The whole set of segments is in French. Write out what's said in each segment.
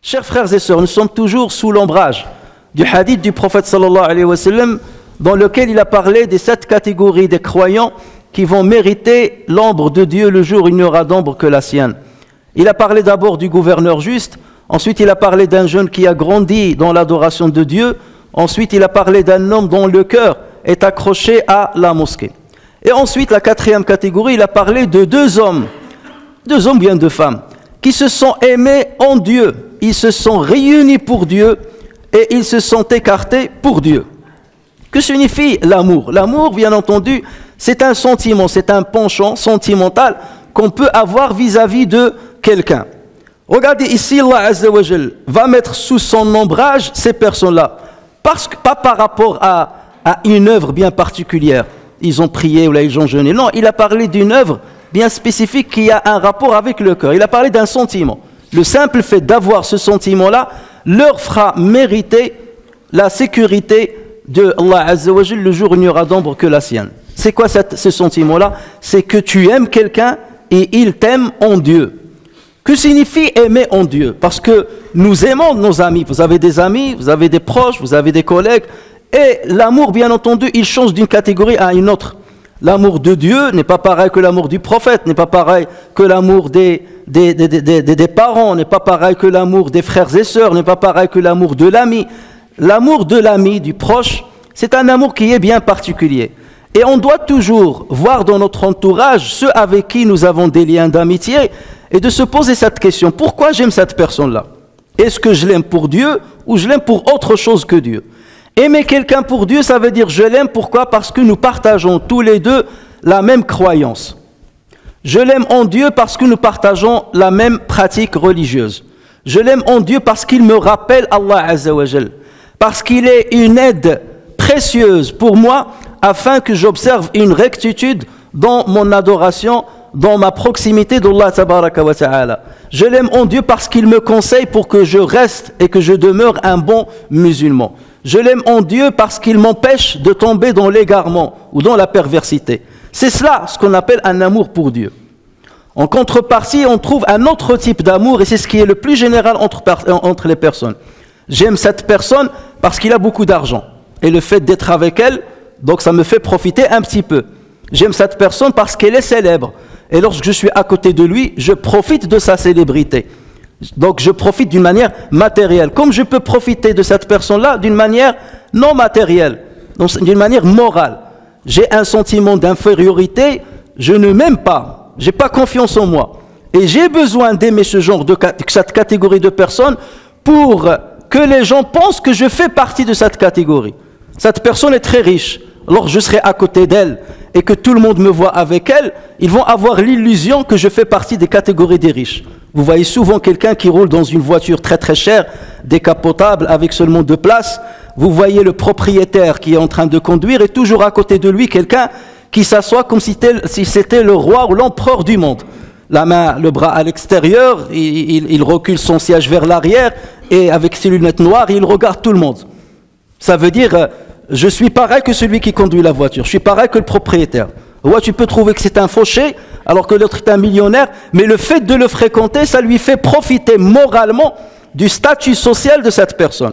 Chers frères et sœurs, nous sommes toujours sous l'ombrage du hadith du prophète sallallahu alayhi wa sallam, dans lequel il a parlé des 7 catégories des croyants qui vont mériter l'ombre de Dieu le jour où il n'y aura d'ombre que la sienne. Il a parlé d'abord du gouverneur juste, ensuite il a parlé d'un jeune qui a grandi dans l'adoration de Dieu, ensuite il a parlé d'un homme dont le cœur est accroché à la mosquée. Et ensuite, la 4e catégorie, il a parlé de 2 hommes bien 2 femmes, qui se sont aimés en Dieu. Ils se sont réunis pour Dieu et ils se sont écartés pour Dieu. Que signifie l'amour? L'amour, bien entendu, c'est un sentiment, c'est un penchant sentimental qu'on peut avoir vis-à-vis de quelqu'un. Regardez ici, Allah Azza wa Jal va mettre sous son ombrage ces personnes-là. Parce que, pas par rapport à une œuvre bien particulière. Ils ont prié ou là ils ont jeûné. Non, il a parlé d'une œuvre bien spécifique qui a un rapport avec le cœur. Il a parlé d'un sentiment. Le simple fait d'avoir ce sentiment-là leur fera mériter la sécurité de Allah Azza wa Jal le jour où il n'y aura d'ombre que la sienne. C'est quoi ce sentiment-là? C'est que tu aimes quelqu'un et il t'aime en Dieu. Que signifie aimer en Dieu? Parce que nous aimons nos amis. Vous avez des proches, vous avez des collègues. Et l'amour, bien entendu, il change d'une catégorie à une autre. L'amour de Dieu n'est pas pareil que l'amour du prophète, n'est pas pareil que l'amour des parents, n'est pas pareil que l'amour des frères et sœurs, n'est pas pareil que l'amour de l'ami. L'amour de l'ami, du proche, c'est un amour qui est bien particulier. Et on doit toujours voir dans notre entourage ceux avec qui nous avons des liens d'amitié et de se poser cette question. Pourquoi j'aime cette personne-là? Est-ce que je l'aime pour Dieu ou je l'aime pour autre chose que Dieu? Aimer quelqu'un pour Dieu, ça veut dire je l'aime. Pourquoi? Parce que nous partageons tous les deux la même croyance. Je l'aime en Dieu parce que nous partageons la même pratique religieuse. Je l'aime en Dieu parce qu'il me rappelle Allah Azza wa Jal. Parce qu'il est une aide précieuse pour moi afin que j'observe une rectitude dans mon adoration, dans ma proximité d'Allah Tabaraka wa Ta'ala. Je l'aime en Dieu parce qu'il me conseille pour que je reste et que je demeure un bon musulman. Je l'aime en Dieu parce qu'il m'empêche de tomber dans l'égarement ou dans la perversité. C'est cela ce qu'on appelle un amour pour Dieu. En contrepartie, on trouve un autre type d'amour et c'est ce qui est le plus général entre les personnes. J'aime cette personne parce qu'il a beaucoup d'argent. Et le fait d'être avec elle, donc ça me fait profiter un petit peu. J'aime cette personne parce qu'elle est célèbre. Et lorsque je suis à côté de lui, je profite de sa célébrité. Donc je profite d'une manière matérielle. Comme je peux profiter de cette personne-là d'une manière non matérielle, d'une manière morale. J'ai un sentiment d'infériorité, je ne m'aime pas, je n'ai pas confiance en moi. Et j'ai besoin d'aimer cette catégorie de personnes pour que les gens pensent que je fais partie de cette catégorie. Cette personne est très riche. Alors je serai à côté d'elle et que tout le monde me voit avec elle, ils vont avoir l'illusion que je fais partie des catégories des riches. Vous voyez souvent quelqu'un qui roule dans une voiture très très chère, décapotable, avec seulement 2 places. Vous voyez le propriétaire qui est en train de conduire et toujours à côté de lui quelqu'un qui s'assoit comme si c'était le roi ou l'empereur du monde. La main, le bras à l'extérieur, il recule son siège vers l'arrière et avec ses lunettes noires, il regarde tout le monde. Ça veut dire, je suis pareil que celui qui conduit la voiture, je suis pareil que le propriétaire. Ouais, tu peux trouver que c'est un fauché, alors que l'autre est un millionnaire, mais le fait de le fréquenter, ça lui fait profiter moralement du statut social de cette personne.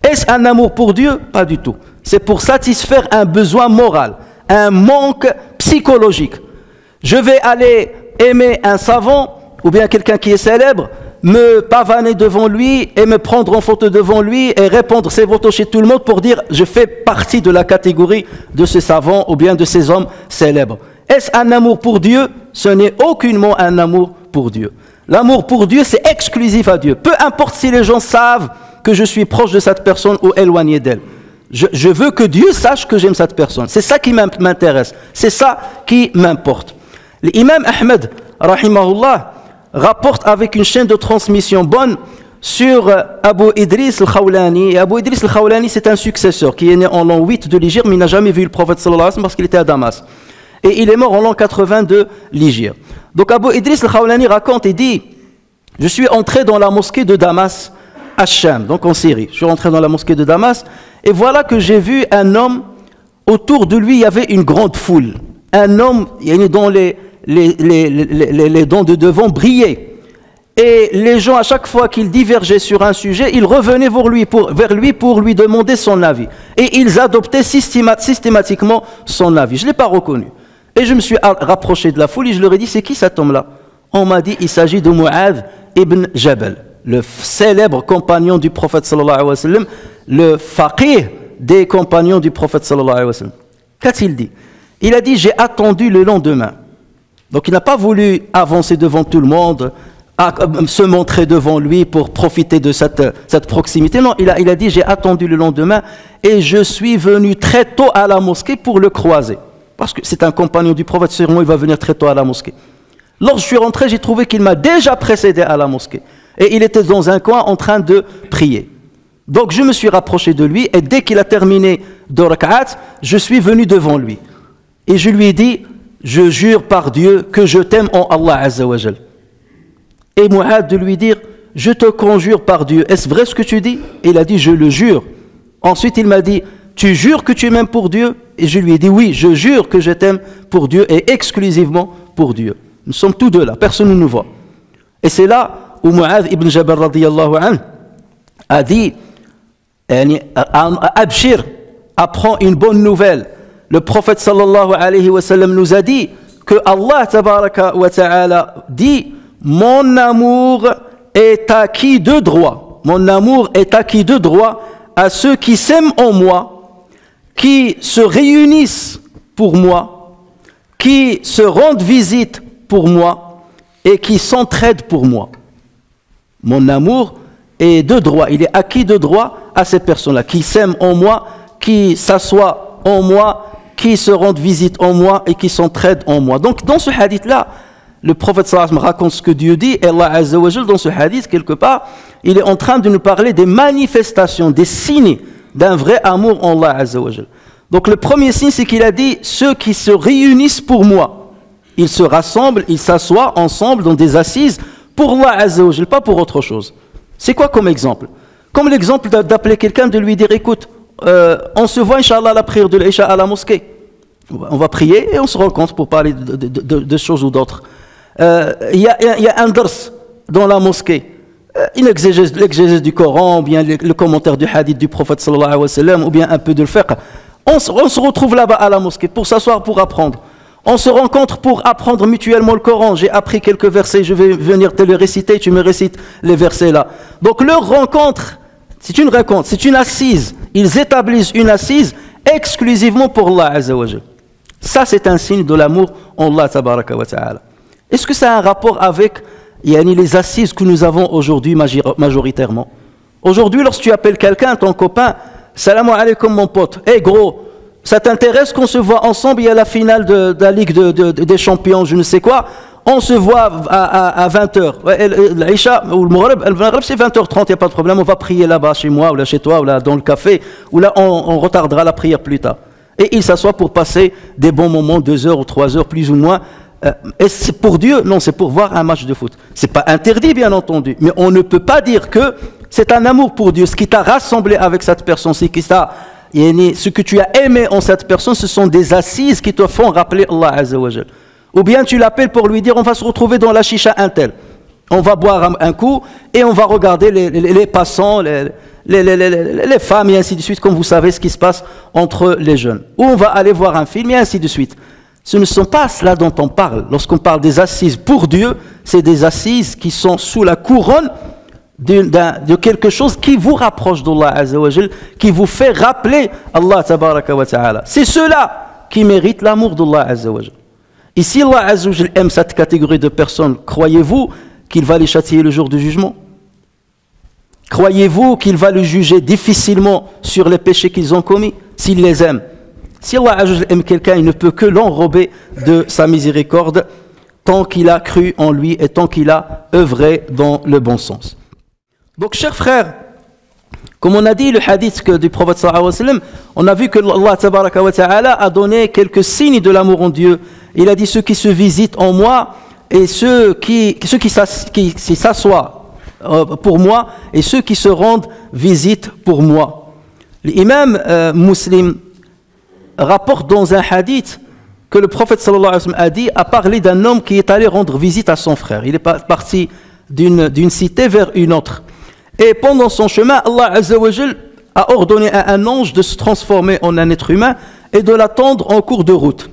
Est-ce un amour pour Dieu? Pas du tout. C'est pour satisfaire un besoin moral, un manque psychologique. Je vais aller aimer un savant, ou bien quelqu'un qui est célèbre, me pavaner devant lui et me prendre en photo devant lui et répandre ses photos chez tout le monde pour dire je fais partie de la catégorie de ce savant ou bien de ces hommes célèbres. Est-ce un amour pour Dieu? Ce n'est aucunement un amour pour Dieu. L'amour pour Dieu, c'est exclusif à Dieu. Peu importe si les gens savent que je suis proche de cette personne ou éloigné d'elle. Je veux que Dieu sache que j'aime cette personne. C'est ça qui m'intéresse. C'est ça qui m'importe. L'imam Ahmed, rahimahullah, rapporte avec une chaîne de transmission bonne sur Abu Idris al-Khawlani. Et Abu Idris al-Khawlani, c'est un successeur qui est né en l'an 8 de l'Hégire, mais il n'a jamais vu le prophète sallallahu alayhi wa sallam parce qu'il était à Damas. Et il est mort en l'an 80 de l'Hégire. Donc Abu Idris al-Khawlani raconte et dit: je suis entré dans la mosquée de Damas à Cham, donc en Syrie. Je suis rentré dans la mosquée de Damas et voilà que j'ai vu un homme, autour de lui il y avait une grande foule. Un homme dont les dents de devant brillaient. Et les gens, à chaque fois qu'ils divergeaient sur un sujet, ils revenaient vers lui pour lui demander son avis. Et ils adoptaient systématiquement son avis. Je ne l'ai pas reconnu. Et je me suis rapproché de la foule et je leur ai dit: c'est qui cet homme-là? On m'a dit: il s'agit de Mu'adh ibn Jabal, le célèbre compagnon du prophète sallallahu alayhi wa sallam, le faqih des compagnons du prophète sallallahu alayhi wa sallam. Qu'a-t-il dit? Il a dit: j'ai attendu le lendemain. Donc il n'a pas voulu avancer devant tout le monde, se montrer devant lui pour profiter de cette proximité. Non, il a dit: j'ai attendu le lendemain et je suis venu très tôt à la mosquée pour le croiser. Parce que c'est un compagnon du prophète, sûrement il va venir très tôt à la mosquée. Lorsque je suis rentré, j'ai trouvé qu'il m'a déjà précédé à la mosquée. Et il était dans un coin en train de prier. Donc je me suis rapproché de lui et dès qu'il a terminé 2 rak'at, je suis venu devant lui. Et je lui ai dit: je jure par Dieu que je t'aime en Allah Azza wa Jal. Et Mu'adh de lui dire: je te conjure par Dieu, est-ce vrai ce que tu dis? Et il a dit: je le jure. Ensuite il m'a dit: tu jures que tu m'aimes pour Dieu? Et je lui ai dit: oui, je jure que je t'aime pour Dieu et exclusivement pour Dieu. Nous sommes tous deux là, personne ne nous voit. Et c'est là où Mu'adh ibn Jabal radiyallahu anhu a dit: Abshir, apprends une bonne nouvelle. Le prophète sallallahu alayhi wa sallam nous a dit que Allah tabaraka wa ta'ala dit: mon amour est acquis de droit. Mon amour est acquis de droit à ceux qui s'aiment en moi, qui se réunissent pour moi, qui se rendent visite pour moi et qui s'entraident pour moi. Mon amour est de droit, il est acquis de droit à ces personnes-là, qui s'aiment en moi, qui s'assoient en moi, qui se rendent visite en moi et qui s'entraident en moi. Donc dans ce hadith-là, le prophète sallallahu alayhi wa sallam raconte ce que Dieu dit, et Allah Azza wa Jal, dans ce hadith, quelque part, il est en train de nous parler des manifestations, des signes d'un vrai amour en Allah Azza wa Jal. Donc le premier signe, c'est qu'il a dit: ceux qui se réunissent pour moi. Ils se rassemblent, ils s'assoient ensemble dans des assises pour Allah Azza wa Jal, pas pour autre chose. C'est quoi comme exemple? Comme l'exemple d'appeler quelqu'un, de lui dire: écoute, on se voit Inch'Allah à la prière de l'Isha à la mosquée. On va prier et on se rencontre pour parler de choses ou d'autres. Il y a un dars dans la mosquée, une l'exégèse du Coran, ou bien le commentaire du hadith du prophète sallallahu alayhi wa sallam, ou bien un peu de le fiqh. On se retrouve là-bas à la mosquée pour s'asseoir, pour apprendre. On se rencontre pour apprendre mutuellement le Coran. J'ai appris quelques versets, je vais venir te les réciter, tu me récites les versets là. Donc leur rencontre, c'est une rencontre, c'est une assise. Ils établissent une assise exclusivement pour Allah Azza wa Jal. Ça, c'est un signe de l'amour en Allah tabaraka wa ta'ala. Est-ce que ça a un rapport avec les assises que nous avons aujourd'hui majoritairement? Aujourd'hui, lorsque tu appelles quelqu'un, ton copain: salam alaikum mon pote, hey gros, ça t'intéresse qu'on se voit ensemble? Il y a la finale de la Ligue des Champions, je ne sais quoi. On se voit à 20h. L'Aïcha ou le Maghreb, c'est 20h30, il n'y a pas de problème. On va prier là-bas chez moi, ou là chez toi, ou là dans le café, ou là on retardera la prière plus tard. Et il s'assoit pour passer des bons moments, 2 heures ou 3 heures, plus ou moins. Et c'est pour Dieu? Non, c'est pour voir un match de foot. C'est pas interdit, bien entendu, mais on ne peut pas dire que c'est un amour pour Dieu. Ce qui t'a rassemblé avec cette personne, ce que tu as aimé en cette personne, ce sont des assises qui te font rappeler Allah Azza wa Jal. Ou bien tu l'appelles pour lui dire: on va se retrouver dans la chicha intel. On va boire un coup et on va regarder les passants, les femmes et ainsi de suite, comme vous savez ce qui se passe entre les jeunes. Ou on va aller voir un film et ainsi de suite. Ce ne sont pas cela dont on parle. Lorsqu'on parle des assises pour Dieu, c'est des assises qui sont sous la couronne de quelque chose qui vous rapproche d'Allah Azza wa Jal, qui vous fait rappeler Allah tabaraka wa ta'ala. C'est ceux-là qui méritent l'amour d'Allah Azza wa Jal. Et si Allah Azza wa Jal aime cette catégorie de personnes, croyez-vous qu'il va les châtier le jour du jugement? Croyez-vous qu'il va les juger difficilement sur les péchés qu'ils ont commis, s'il les aime? Si Allah Azza wa Jal aime quelqu'un, il ne peut que l'enrober de sa miséricorde tant qu'il a cru en lui et tant qu'il a œuvré dans le bon sens. Donc, chers frères, comme on a dit le hadith du prophète sallallahu alayhi wa sallam, on a vu que Allah tabaraka wa ta'ala a donné quelques signes de l'amour en Dieu. Il a dit ceux qui se visitent en moi et ceux qui s'assoient pour moi et ceux qui se rendent visite pour moi. L'imam Muslim rapporte dans un hadith que le prophète sallallahu alayhi wa sallam a parlé d'un homme qui est allé rendre visite à son frère. Il est parti d'une cité vers une autre. Et pendant son chemin, Allah Azza wa Jal a ordonné à un ange de se transformer en un être humain et de l'attendre en cours de route,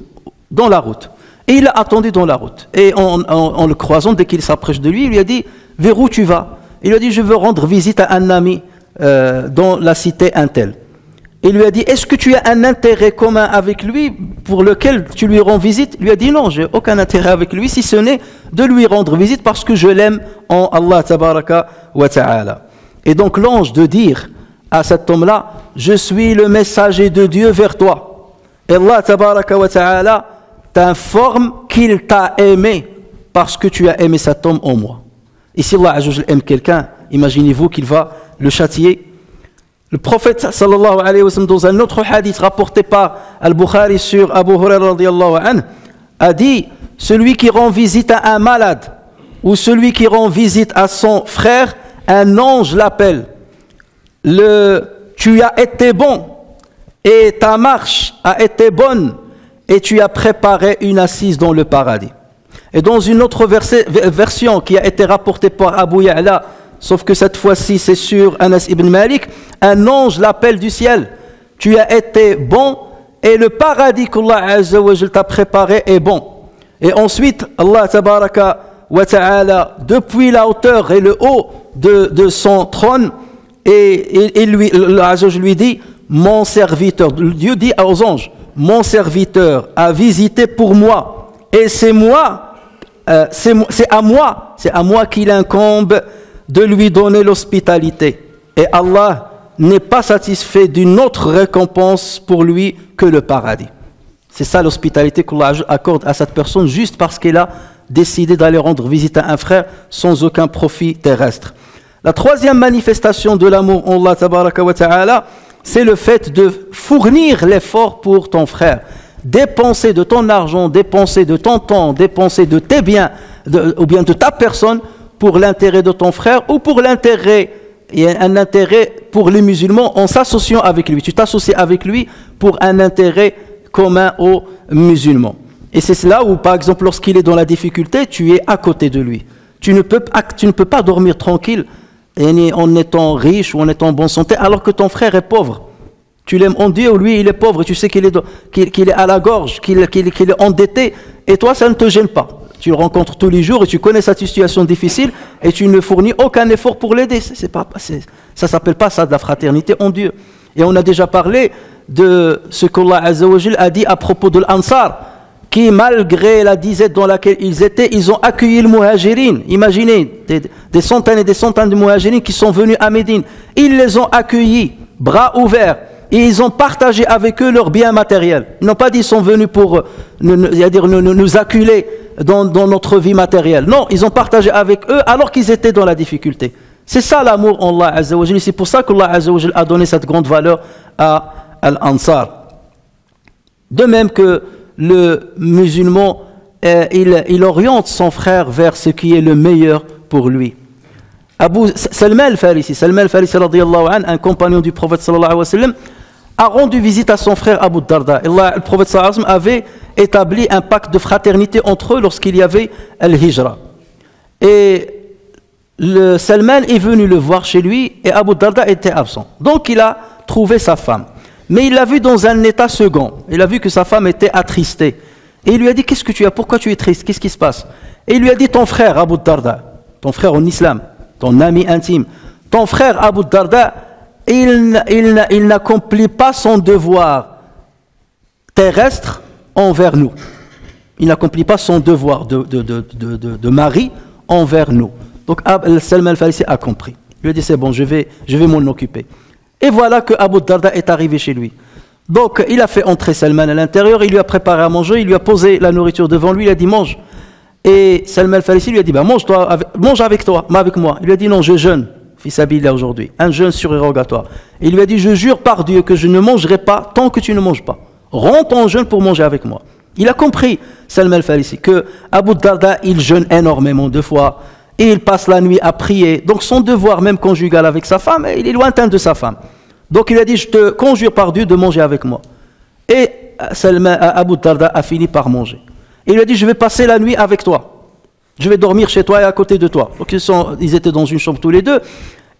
dans la route. Et il l'a attendu dans la route. Et en le croisant, dès qu'il s'approche de lui, il lui a dit « Vers où tu vas ?» Il lui a dit « Je veux rendre visite à un ami dans la cité Intel. » Il lui a dit « Est-ce que tu as un intérêt commun avec lui pour lequel tu lui rends visite ?» Il lui a dit « Non, j'ai aucun intérêt avec lui, si ce n'est de lui rendre visite parce que je l'aime en Allah tabaraka wa ta'ala. » Et donc l'ange de dire à cet homme-là, je suis le messager de Dieu vers toi. Et Allah tabaraka wa ta'ala t'informe qu'il t'a aimé parce que tu as aimé cet homme en moi. Et si Allah aime quelqu'un, imaginez-vous qu'il va le châtier. Le prophète sallallahu alayhi wa sallam dans un autre hadith rapporté par Al-Bukhari sur Abu Hurairah radiyallahu anhu a dit, celui qui rend visite à un malade ou celui qui rend visite à son frère, un ange l'appelle. Tu as été bon et ta marche a été bonne et tu as préparé une assise dans le paradis. Et dans une autre version qui a été rapportée par Abu Ya'la, sauf que cette fois-ci c'est sur Anas ibn Malik, un ange l'appelle du ciel. Tu as été bon et le paradis qu'Allah Azza wa Jal t'a préparé est bon. Et ensuite, Allah tabaraka wa ta'ala, depuis la hauteur et le haut de son trône, et lui dit, mon serviteur, Dieu dit aux anges, mon serviteur a visité pour moi, et c'est à moi qu'il incombe de lui donner l'hospitalité. Et Allah n'est pas satisfait d'une autre récompense pour lui que le paradis. C'est ça l'hospitalité qu'Allah accorde à cette personne juste parce qu'elle a décidé d'aller rendre visite à un frère sans aucun profit terrestre. La troisième manifestation de l'amour en Allah tabaraka wa ta'ala, c'est le fait de fournir l'effort pour ton frère. Dépenser de ton argent, dépenser de ton temps, dépenser de tes biens, ou bien de ta personne pour l'intérêt de ton frère ou pour l'intérêt, il y a un intérêt pour les musulmans en s'associant avec lui. Tu t'associes avec lui pour un intérêt commun aux musulmans. Et c'est cela où, par exemple, lorsqu'il est dans la difficulté, tu es à côté de lui. Tu ne peux pas dormir tranquille en étant riche ou en étant en bonne santé alors que ton frère est pauvre. Tu l'aimes en Dieu, lui il est pauvre, et tu sais qu'il est à la gorge, qu'il est endetté, et toi ça ne te gêne pas. Tu le rencontres tous les jours et tu connais sa situation difficile et tu ne fournis aucun effort pour l'aider. Ça ne s'appelle pas ça de la fraternité en Dieu. Et on a déjà parlé de ce qu'Allah Azza wa Jal a dit à propos de l'Ansar, qui malgré la disette dans laquelle ils étaient, ils ont accueilli le Muhajirin. Imaginez, des centaines et des centaines de Muhajirin qui sont venus à Médine. Ils les ont accueillis, bras ouverts, et ils ont partagé avec eux leurs biens matériels. Ils n'ont pas dit qu'ils sont venus pour nous acculer dans notre vie matérielle. Non, ils ont partagé avec eux alors qu'ils étaient dans la difficulté. C'est ça l'amour en Allah Azza wa Jal. C'est pour ça qu'Allah Azza wa Jal a donné cette grande valeur à Al-Ansar. De même que le musulman, il oriente son frère vers ce qui est le meilleur pour lui. Salman al-Farisi radiyallahu anhu, un compagnon du prophète sallallahu alayhi wa sallam, a rendu visite à son frère Abu Darda. Le prophète sallallahu alayhi wa sallam avait établi un pacte de fraternité entre eux lorsqu'il y avait Al-Hijra. Et Salman est venu le voir chez lui et Abu Darda était absent. Donc il a trouvé sa femme. Mais il l'a vu dans un état second. Il a vu que sa femme était attristée. Et il lui a dit, qu'est-ce que tu as? Pourquoi tu es triste? Qu'est-ce qui se passe? Et il lui a dit, ton frère Abu Darda, ton frère en islam, ton ami intime, ton frère Abu Darda, il n'accomplit pas son devoir terrestre envers nous. Il n'accomplit pas son devoir de mari envers nous. Donc Salman al-Farisi a compris. Il lui a dit, c'est bon, je vais m'en occuper. Et voilà que Abu Darda est arrivé chez lui. Donc il a fait entrer Salman à l'intérieur, il lui a préparé à manger, il lui a posé la nourriture devant lui, il a dit mange. Et Salman al-Farisi lui a dit, mange avec toi, mais avec moi. Il lui a dit, non, je jeûne, fils Abdillah aujourd'hui, un jeûne surérogatoire. Et il lui a dit, je jure par Dieu que je ne mangerai pas tant que tu ne manges pas. Rentre en jeûne pour manger avec moi. Il a compris, Salman al-Farisi, que Abu Darda, il jeûne énormément de fois, et il passe la nuit à prier. Donc son devoir, même conjugal avec sa femme, il est lointain de sa femme. Donc il a dit, je te conjure par Dieu de manger avec moi. Et Abu Darda a fini par manger. Et il lui a dit, je vais passer la nuit avec toi. Je vais dormir chez toi et à côté de toi. Donc ils étaient dans une chambre tous les deux.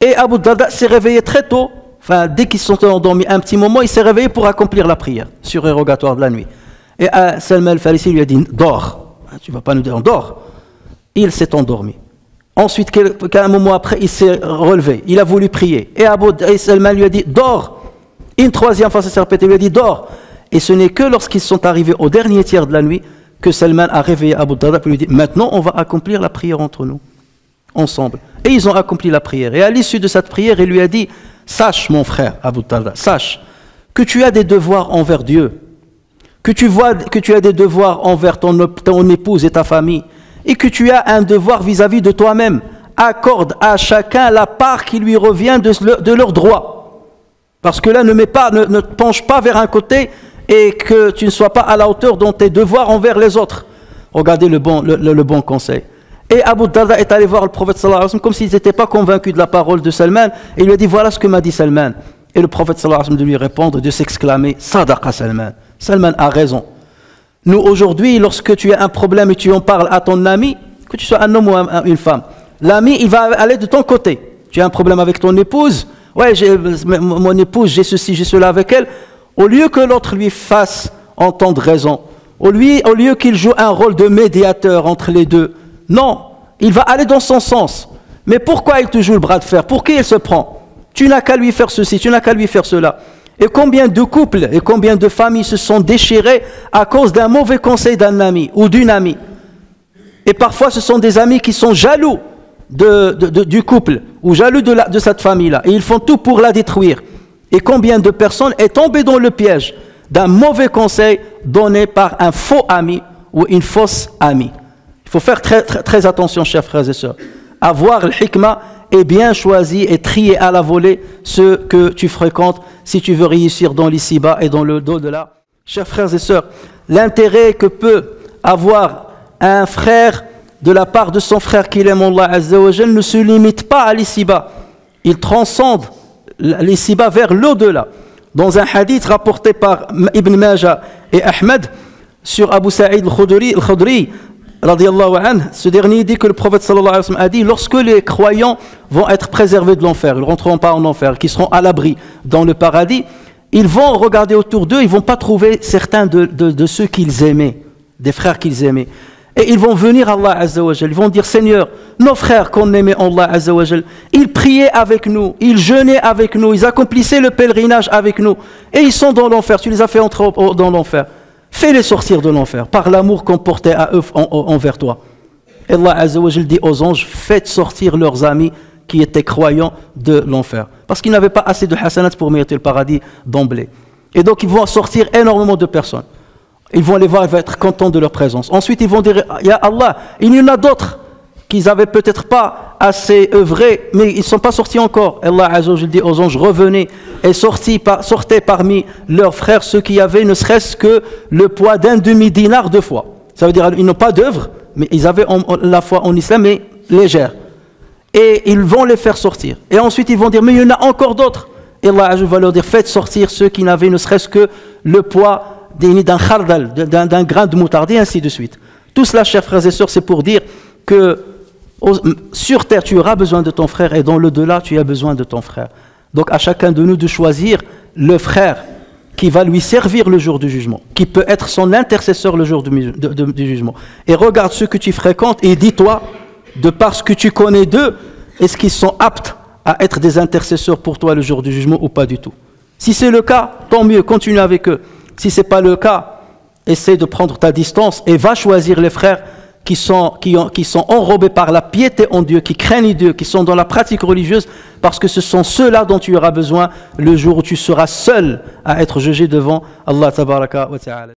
Et Abu Darda s'est réveillé très tôt. Enfin, dès qu'ils sont endormis un petit moment, il s'est réveillé pour accomplir la prière surérogatoire de la nuit. Et Salman al-Farisi lui a dit, dors. Tu ne vas pas nous dire, dors. Il s'est endormi. Ensuite, un moment après, il s'est relevé. Il a voulu prier. Et Salman lui a dit, dors. Une troisième fois, ça s'est répété. Il lui a dit, dors. Et ce n'est que lorsqu'ils sont arrivés au dernier tiers de la nuit que Salman a réveillé Abu Darda et lui dit, maintenant on va accomplir la prière entre nous, ensemble. Et ils ont accompli la prière. Et à l'issue de cette prière, il lui a dit, sache mon frère Abu Darda, sache que tu as des devoirs envers Dieu, que tu as des devoirs envers ton épouse et ta famille, et que tu as un devoir vis-à-vis de toi-même. Accorde à chacun la part qui lui revient de leurs droits. Parce que là, ne te penche pas vers un côté et que tu ne sois pas à la hauteur de tes devoirs envers les autres. Regardez le bon conseil. Et Abu Darda est allé voir le prophète sallallahu alayhi wa sallam comme s'ils n'étaient pas convaincus de la parole de Salman. Et il lui a dit, voilà ce que m'a dit Salman. Et le prophète sallallahu alayhi wa sallam de lui répondre, de s'exclamer, Sadaqa Salman. Salman a raison. Nous aujourd'hui, lorsque tu as un problème et tu en parles à ton ami, que tu sois un homme ou une femme, l'ami, il va aller de ton côté. Tu as un problème avec ton épouse, ouais, mon épouse, j'ai ceci, j'ai cela avec elle. Au lieu que l'autre lui fasse entendre raison, au lieu qu'il joue un rôle de médiateur entre les deux, non, il va aller dans son sens. Mais pourquoi il te joue le bras de fer? Pour qui il se prend? Tu n'as qu'à lui faire ceci, tu n'as qu'à lui faire cela. Et combien de couples et combien de familles se sont déchirés à cause d'un mauvais conseil d'un ami ou d'une amie. Et parfois ce sont des amis qui sont jaloux du couple ou jaloux de cette famille-là. Et ils font tout pour la détruire. Et combien de personnes est tombé dans le piège d'un mauvais conseil donné par un faux ami ou une fausse amie. Il faut faire très, très, très attention, chers frères et sœurs. Avoir le hikmah et bien choisi et trier à la volée ceux que tu fréquentes si tu veux réussir dans l'ici-bas et dans le dos-de-là. Chers frères et sœurs, l'intérêt que peut avoir un frère de la part de son frère qu'il aime Allah Azza wa Jal ne se limite pas à l'ici-bas. Il transcende l'ici-bas vers l'au-delà. Dans un hadith rapporté par Ibn Majah et Ahmed sur Abu Sa'id al-Khudri, radiyallahu anhu, ce dernier dit que le prophète sallallahu alayhi wa sallam a dit, lorsque les croyants vont être préservés de l'enfer, ils ne rentreront pas en enfer, qui seront à l'abri dans le paradis, ils vont regarder autour d'eux, ils ne vont pas trouver certains de ceux qu'ils aimaient, des frères qu'ils aimaient. Et ils vont venir à Allah Azza wa Jal, ils vont dire, Seigneur, nos frères qu'on aimait Allah Azza wa Jal, ils priaient avec nous, ils jeûnaient avec nous, ils accomplissaient le pèlerinage avec nous, et ils sont dans l'enfer, tu les as fait entrer dans l'enfer. Fais-les sortir de l'enfer, par l'amour qu'on portait à eux envers toi. Et Allah Azza wa Jal dit aux anges, faites sortir leurs amis qui étaient croyants de l'enfer. Parce qu'ils n'avaient pas assez de hasanat pour mériter le paradis d'emblée. Et donc ils vont sortir énormément de personnes. Ils vont les voir, ils vont être contents de leur présence. Ensuite, ils vont dire, Ya Allah, il y en a d'autres qu'ils n'avaient peut-être pas assez œuvré, mais ils ne sont pas sortis encore. Allah Azza wa Jal dit aux anges, revenez et sortez parmi leurs frères ceux qui avaient ne serait-ce que le poids d'un demi-dinar de foi. Ça veut dire qu'ils n'ont pas d'œuvre, mais ils avaient la foi en islam, mais légère. Et ils vont les faire sortir. Et ensuite, ils vont dire, mais il y en a encore d'autres. Et Allah Azza wa Jal va leur dire, faites sortir ceux qui n'avaient ne serait-ce que le poids d'un khardal, d'un grain de moutarde, et ainsi de suite. Tout cela, chers frères et sœurs, c'est pour dire que sur terre, tu auras besoin de ton frère, et dans l'au-delà, tu as besoin de ton frère. Donc, à chacun de nous de choisir le frère qui va lui servir le jour du jugement, qui peut être son intercesseur le jour du jugement. Et regarde ceux que tu fréquentes et dis-toi, de par ce que tu connais d'eux, est-ce qu'ils sont aptes à être des intercesseurs pour toi le jour du jugement ou pas du tout. Si c'est le cas, tant mieux, continue avec eux. Si ce n'est pas le cas, essaie de prendre ta distance et va choisir les frères qui sont enrobés par la piété en Dieu, qui craignent Dieu, qui sont dans la pratique religieuse, parce que ce sont ceux-là dont tu auras besoin le jour où tu seras seul à être jugé devant Allah tabaraka wa ta'ala.